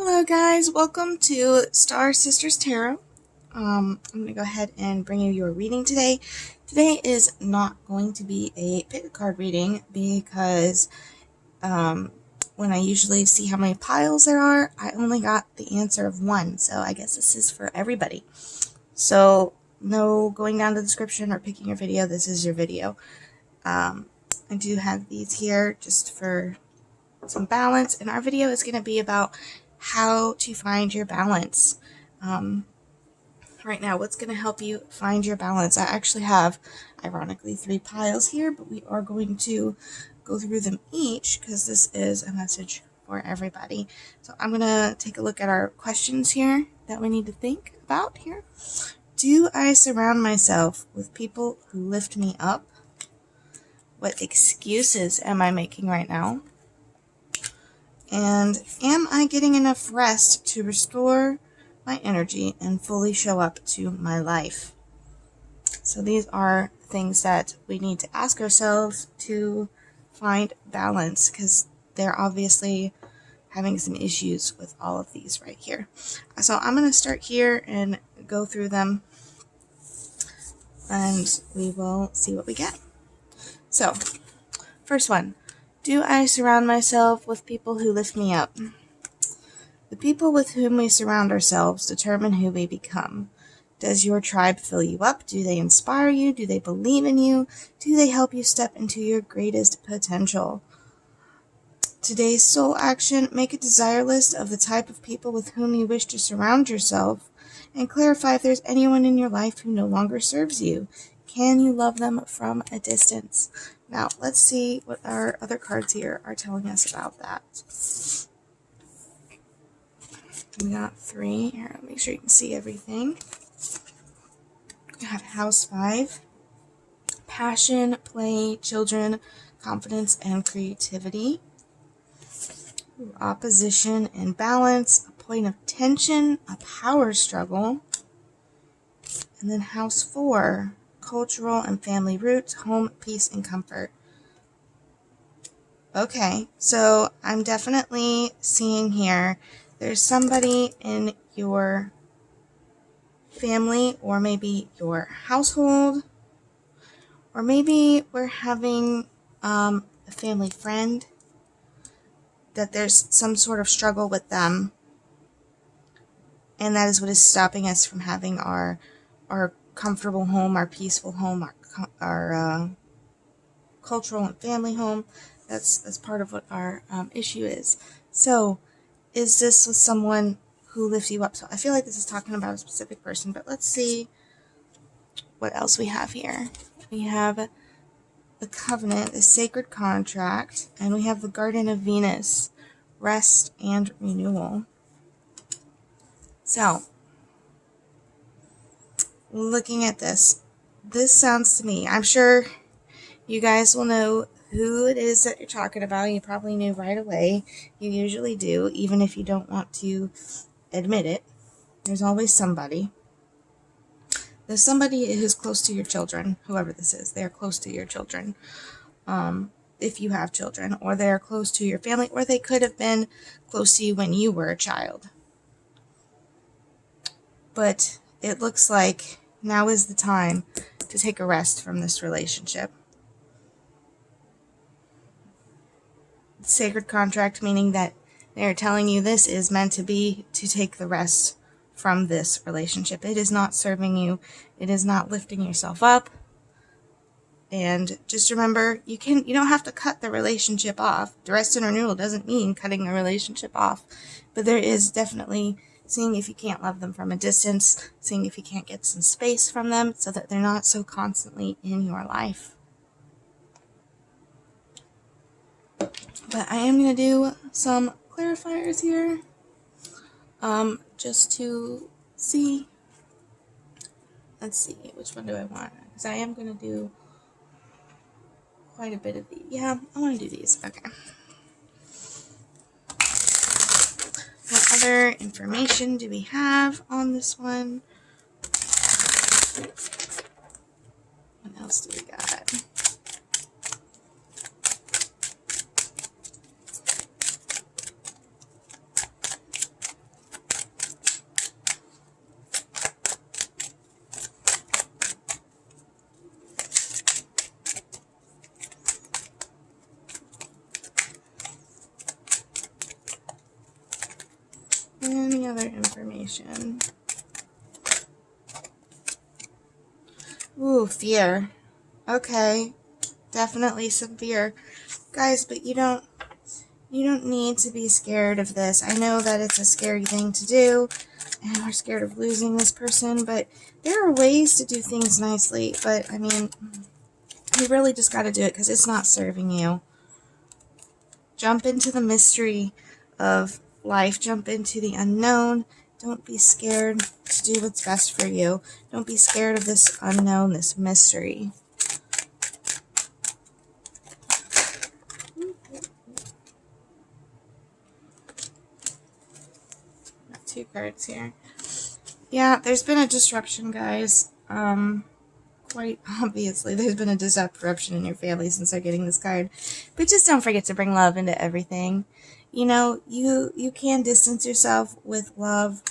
Hello guys, welcome to Star Sisters Tarot. I'm going to go ahead and bring you your reading today. Today is not going to be a pick a card reading because when I usually see how many piles there are, I only got the answer of one. So I guess this is for everybody. So no going down to the description or picking your video. This is your video. I do have these here just for some balance, and our video is going to be about how to find your balance. Right now, what's going to help you find your balance? I actually have, ironically, 3 piles here, but we are going to go through them each because this is a message for everybody. So I'm going to take a look at our questions here that we need to think about here. Do I surround myself with people who lift me up? What excuses am I making right now? And am I getting enough rest to restore my energy and fully show up to my life? So these are things that we need to ask ourselves to find balance, because they're obviously having some issues with all of these right here. So I'm going to start here and go through them, and we will see what we get. So, first one. Do I surround myself with people who lift me up? The people with whom we surround ourselves determine who we become. Does your tribe fill you up? Do they inspire you? Do they believe in you? Do they help you step into your greatest potential? Today's soul action: make a desire list of the type of people with whom you wish to surround yourself, and clarify if there's anyone in your life who no longer serves you. Can you love them from a distance? Now, let's see what our other cards here are telling us about that. We got 3. Here, make sure you can see everything. We have House 5. Passion, play, children, confidence, and creativity. Opposition and balance, a point of tension, a power struggle. And then House 4. Cultural and family roots, home, peace, and comfort. Okay, so I'm definitely seeing here there's somebody in your family, or maybe your household, or maybe we're having a family friend that there's some sort of struggle with them, and that is what is stopping us from having our comfortable home, our peaceful home, our cultural and family home. That's part of what our issue is. So, is this with someone who lifts you up? So I feel like this is talking about a specific person, but let's see what else we have here. We have the covenant, the sacred contract, and we have the Garden of Venus, rest and renewal. So, looking at this sounds to me, I'm sure you guys will know who it is that you're talking about. You probably knew right away. You usually do, even if you don't want to admit it. There's always somebody. There's somebody who's close to your children, whoever this is. They're close to your children, if you have children, or they're close to your family, or they could have been close to you when you were a child. But it looks like now is the time to take a rest from this relationship. Sacred contract, meaning that they're telling you this is meant to be to take the rest from this relationship. It is not serving you. It is not lifting yourself up. And just remember, you don't have to cut the relationship off. The rest and renewal doesn't mean cutting the relationship off. But there is definitely seeing if you can't love them from a distance, seeing if you can't get some space from them so that they're not so constantly in your life. But I am going to do some clarifiers here, just to see. Let's see, which one do I want? Because I am going to do quite a bit of these. Yeah, I want to do these. Okay. What other information do we have on this one? What else do we got? Any other information? Ooh, fear. Okay. Definitely some fear. Guys, but you don't need to be scared of this. I know that it's a scary thing to do, and we're scared of losing this person, but there are ways to do things nicely. But, I mean, you really just got to do it because it's not serving you. Jump into the mystery of life. Jump into the unknown. Don't be scared to do what's best for you. Don't be scared of this unknown, this mystery. Got 2 cards here. Yeah, there's been a disruption, guys. Quite obviously, there's been a disruption in your family since they're getting this card. But just don't forget to bring love into everything. You know, you can distance yourself with love.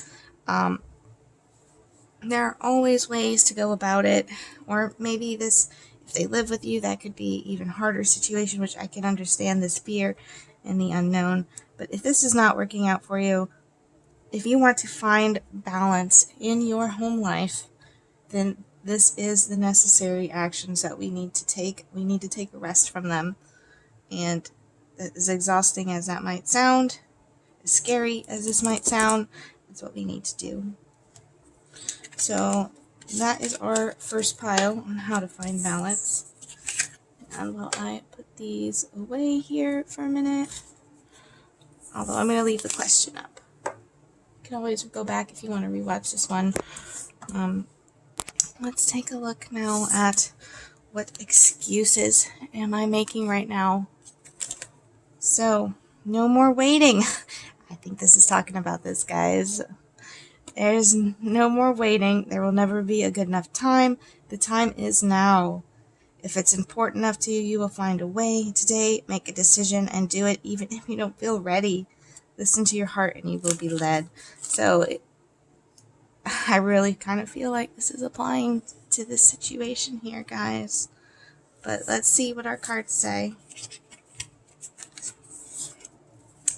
There are always ways to go about it. Or maybe this, if they live with you, that could be even harder situation, which I can understand this fear and the unknown. But if this is not working out for you, if you want to find balance in your home life, then this is the necessary actions that we need to take. We need to take a rest from them. And as exhausting as that might sound, as scary as this might sound, that's what we need to do. So that is our first pile on how to find balance. And while I put these away here for a minute, although I'm going to leave the question up. You can always go back if you want to rewatch this one. Let's take a look now at what excuses am I making right now. So, no more waiting. I think this is talking about this, guys. There's no more waiting. There will never be a good enough time. The time is now. If it's important enough to you, you will find a way today. Make a decision and do it even if you don't feel ready. Listen to your heart and you will be led. So, I really kind of feel like this is applying to this situation here, guys. But let's see what our cards say.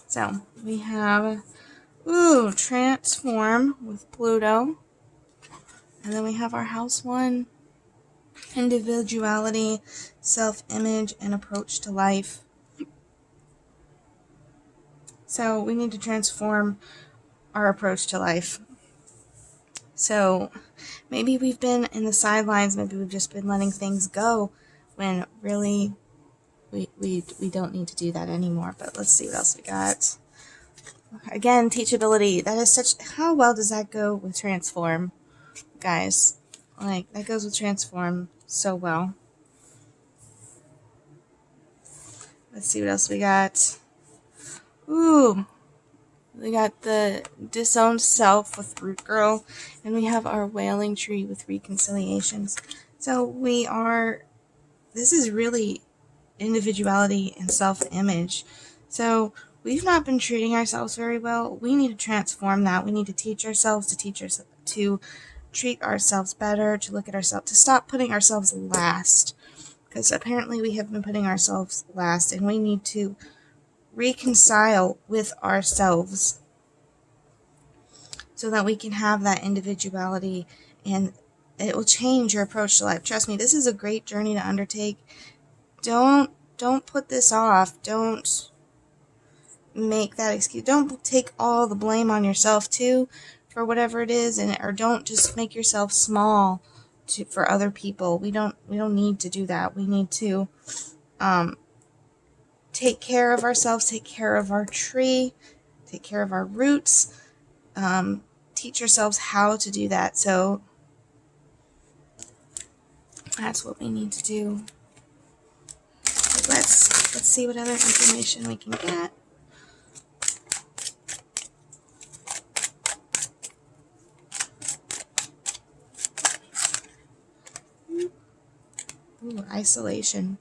So, we have, transform with Pluto. And then we have our house 1, individuality, self-image, and approach to life. So, we need to transform our approach to life. So maybe we've been in the sidelines, maybe we've just been letting things go when really we don't need to do that anymore. But let's see what else we got. Again, teachability. That is such, how well does that go with transform, guys? Like, that goes with transform so well. Let's see what else we got. Ooh. We got the disowned self with Root Girl, and we have our wailing tree with reconciliations. So this is really individuality and self-image. So we've not been treating ourselves very well. We need to transform that. We need to teach ourselves to treat ourselves better, to look at ourselves, to stop putting ourselves last. Because apparently we have been putting ourselves last, and we need to reconcile with ourselves so that we can have that individuality, and it will change your approach to life. Trust me, this is a great journey to undertake. Don't put this off. Don't make that excuse. Don't take all the blame on yourself too for whatever it is, or don't just make yourself small for other people. We don't need to do that. We need to take care of ourselves, take care of our tree, take care of our roots, teach ourselves how to do that. So that's what we need to do. So let's see what other information we can get. Ooh, isolation.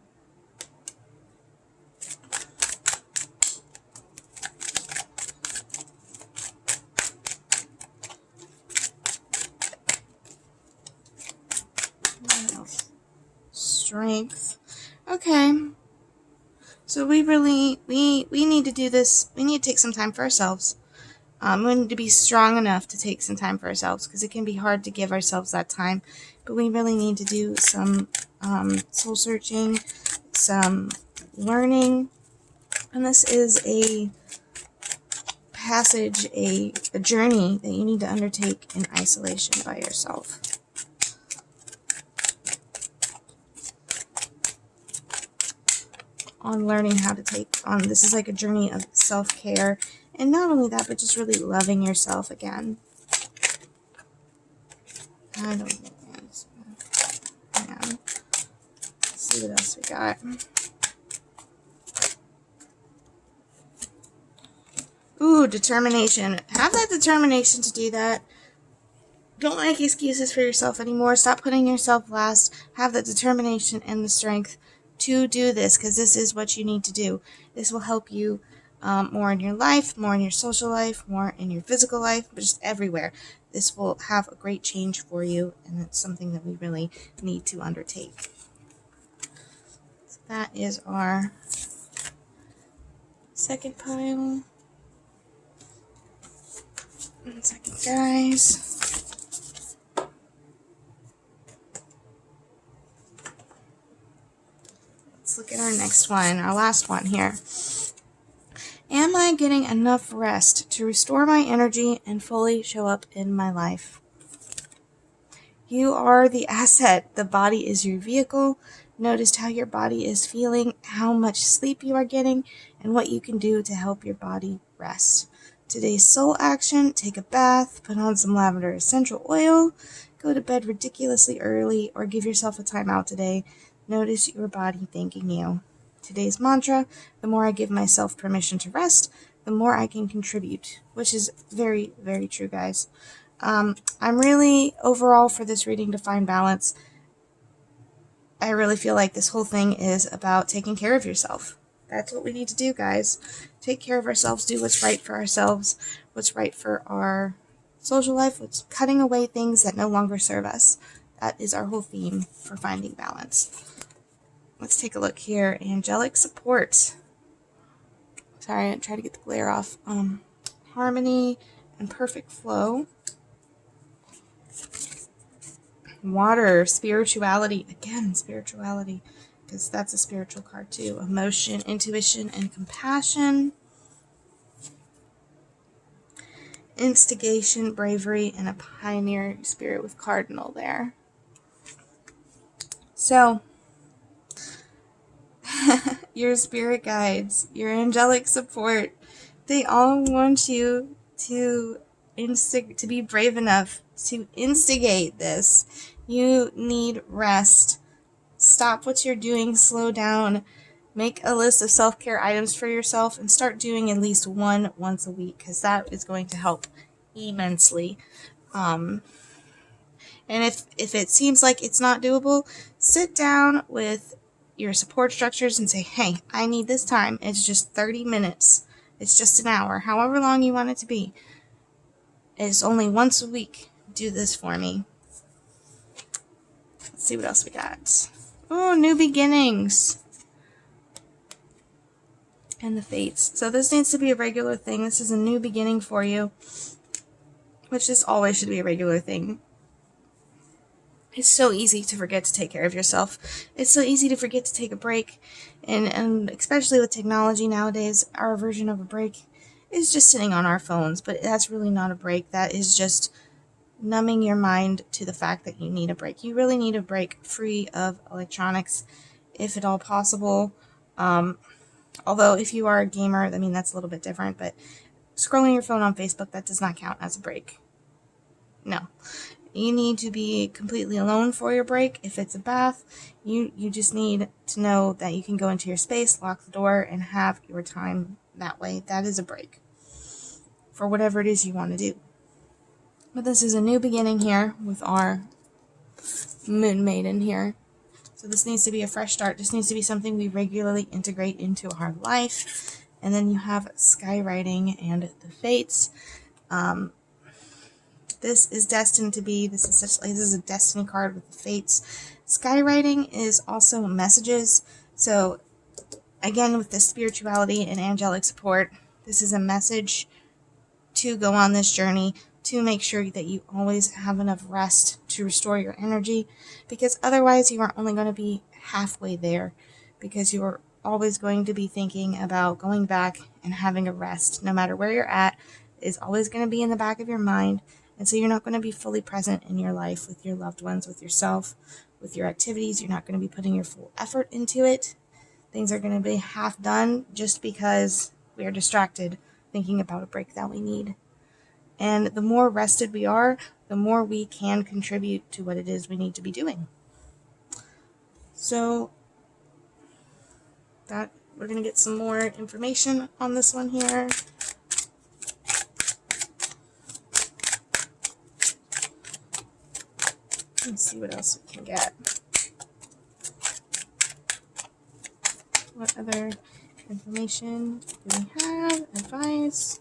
Strength. Okay. So we need to do this. We need to take some time for ourselves. We need to be strong enough to take some time for ourselves, because it can be hard to give ourselves that time. But we really need to do some soul searching, some learning. And this is a passage, a journey that you need to undertake in isolation by yourself. On learning how to take on, this is like a journey of self-care, and not only that, but just really loving yourself again. I don't know. Let's see what else we got. Ooh, determination. Have that determination to do that. Don't make excuses for yourself anymore. Stop putting yourself last. Have the determination and the strength to do this, because this is what you need to do. This will help you more in your life, more in your social life, more in your physical life, but just everywhere. This will have a great change for you, and it's something that we really need to undertake. So that is our second pile. One second, guys. Let's look at our next one, our last one here. Am I getting enough rest to restore my energy and fully show up in my life? You are the asset. The body is your vehicle. Notice how your body is feeling, how much sleep you are getting, and what you can do to help your body rest. Today's soul action: take a bath, put on some lavender essential oil, go to bed ridiculously early, or give yourself a time out today. Notice your body thanking you. Today's mantra: the more I give myself permission to rest, the more I can contribute, which is very, very true, guys. I'm really overall for this reading to find balance. I really feel like this whole thing is about taking care of yourself. That's what we need to do, guys. Take care of ourselves, do what's right for ourselves, what's right for our social life, what's cutting away things that no longer serve us. That is our whole theme for finding balance. Let's take a look here. Angelic support. Sorry, I tried to get the glare off. Harmony and perfect flow. Water, spirituality. Again, spirituality, because that's a spiritual card too. Emotion, intuition, and compassion. Instigation, bravery, and a pioneer spirit with cardinal there. So, your spirit guides, your angelic support, they all want you to be brave enough to instigate this. You need rest. Stop what you're doing, slow down, make a list of self-care items for yourself, and start doing at least one once a week, because that is going to help immensely. And if it seems like it's not doable, sit down with your support structures and say, hey, I need this time. It's just 30 minutes. It's just an hour, however long you want it to be. It's only once a week. Do this for me. Let's see what else we got. Oh, new beginnings. And the fates. So this needs to be a regular thing. This is a new beginning for you, which this always should be a regular thing. It's so easy to forget to take care of yourself. It's so easy to forget to take a break. And especially with technology nowadays, our version of a break is just sitting on our phones. But that's really not a break. That is just numbing your mind to the fact that you need a break. You really need a break free of electronics, if at all possible. Although if you are a gamer, I mean, that's a little bit different. But scrolling your phone on Facebook, that does not count as a break. No. You need to be completely alone for your break. If it's a bath, you just need to know that you can go into your space, lock the door, and have your time that way. That is a break for whatever it is you want to do. But this is a new beginning here with our Moon Maiden here. So this needs to be a fresh start. This needs to be something we regularly integrate into our life. And then you have Skywriting and the Fates. This is destined to be, this is a destiny card with the Fates. Skywriting is also messages. So again, with this spirituality and angelic support, this is a message to go on this journey, to make sure that you always have enough rest to restore your energy, because otherwise you are only going to be halfway there, because you're always going to be thinking about going back and having a rest. No matter where you're at, is always going to be in the back of your mind, and so you're not going to be fully present in your life with your loved ones, with yourself, with your activities. You're not going to be putting your full effort into it. Things are going to be half done just because we are distracted thinking about a break that we need. And the more rested we are, the more we can contribute to what it is we need to be doing. So that we're going to get some more information on this one here. Let's see what else we can get. What other information do we have? Advice.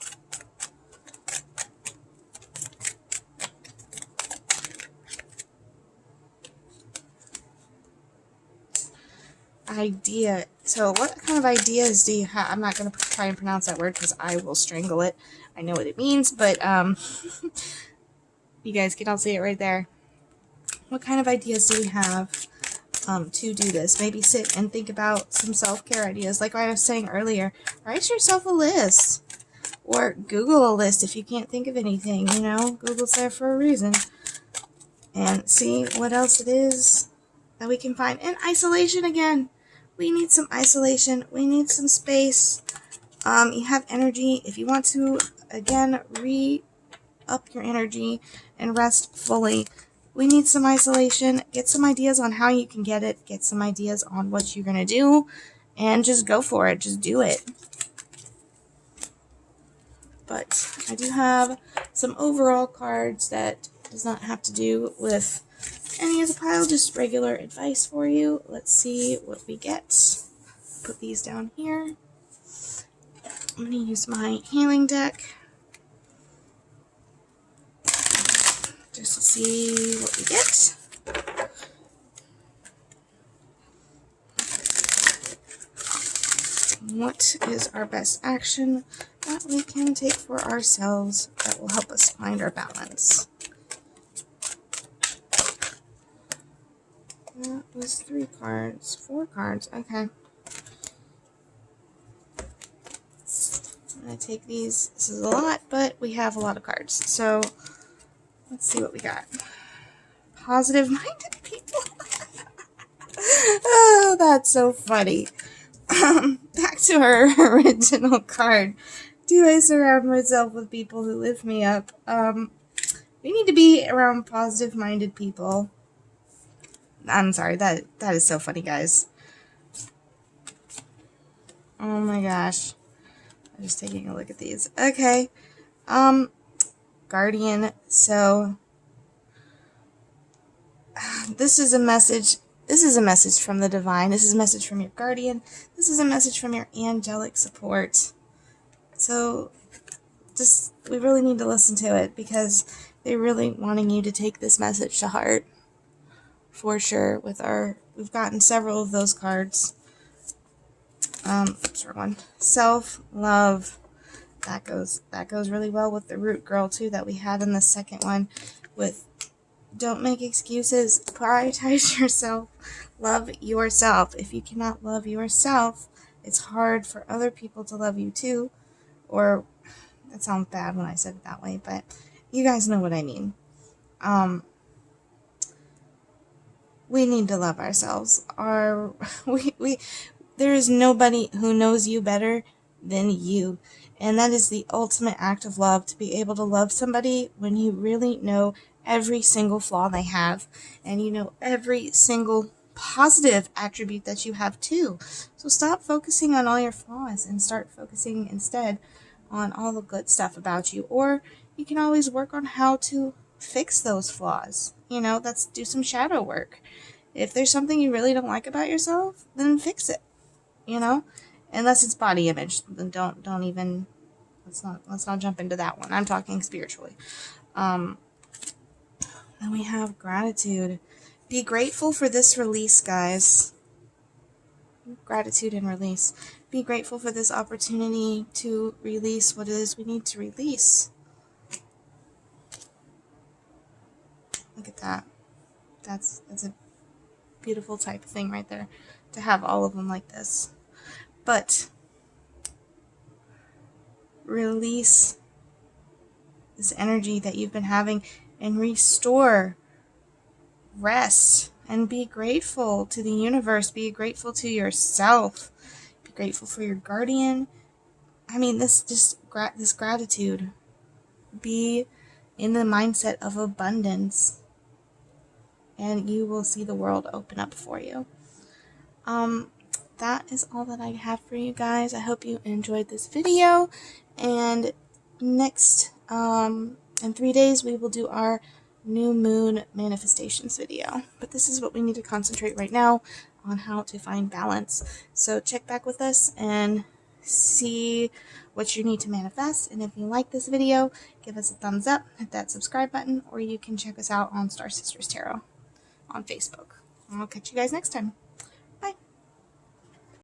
Idea. So what kind of ideas do you have? I'm not going to try and pronounce that word because I will strangle it. I know what it means, but you guys can all see it right there. What kind of ideas do we have to do this? Maybe sit and think about some self-care ideas. Like I was saying earlier, write yourself a list. Or Google a list if you can't think of anything, you know. Google's there for a reason. And see what else it is that we can find. And isolation again. We need some isolation. We need some space. You have energy. If you want to, again, re-up your energy and rest fully, we need some isolation. Get some ideas on how you can get it. Get some ideas on what you're going to do. And just go for it. Just do it. But I do have some overall cards that does not have to do with any of the pile, just regular advice for you. Let's see what we get. Put these down here. I'm going to use my healing deck just to see what we get. What is our best action that we can take for ourselves that will help us find our balance? That was 3 cards. 4 cards. Okay. I'm going to take these. This is a lot, but we have a lot of cards. So, let's see what we got. Positive-minded people. Oh, that's so funny. Back to our original card. Do I surround myself with people who lift me up? We need to be around positive-minded people. I'm sorry, that is so funny, guys. Oh my gosh. I'm just taking a look at these. Okay. Guardian. So, this is a message. This is a message from the divine. This is a message from your guardian. This is a message from your angelic support. So, we really need to listen to it because they're really wanting you to take this message to heart. For sure. We've gotten several of those cards. Short one. Self-love. That goes really well with the root girl too that we had in the second one with don't make excuses, prioritize yourself, love yourself. If you cannot love yourself, it's hard for other people to love you too. Or that sounds bad when I said it that way, but you guys know what I mean. We need to love ourselves. There is nobody who knows you better than you. And that is the ultimate act of love, to be able to love somebody when you really know every single flaw they have. And you know every single positive attribute that you have too. So stop focusing on all your flaws and start focusing instead on all the good stuff about you. Or you can always work on how to fix those flaws. You know, do some shadow work. If there's something you really don't like about yourself, then fix it. You know, unless it's body image, then don't even, let's not jump into that one. I'm talking spiritually. Then we have gratitude. Be grateful for this release, guys. Gratitude and release. Be grateful for this opportunity to release what it is we need to release. Look at that. That's a beautiful type of thing right there, to have all of them like this. But release this energy that you've been having and restore, rest, and be grateful to the universe. Be grateful to yourself. Be grateful for your guardian. I mean, this gratitude. Be in the mindset of abundance, and you will see the world open up for you. That is all that I have for you guys. I hope you enjoyed this video, and next in 3 days we will do our new moon manifestations video. But this is what we need to concentrate right now on, how to find balance. So check back with us and see what you need to manifest. And if you like this video, give us a thumbs up, hit that subscribe button, or you can check us out on Star Sisters Tarot on Facebook. I'll catch you guys next time.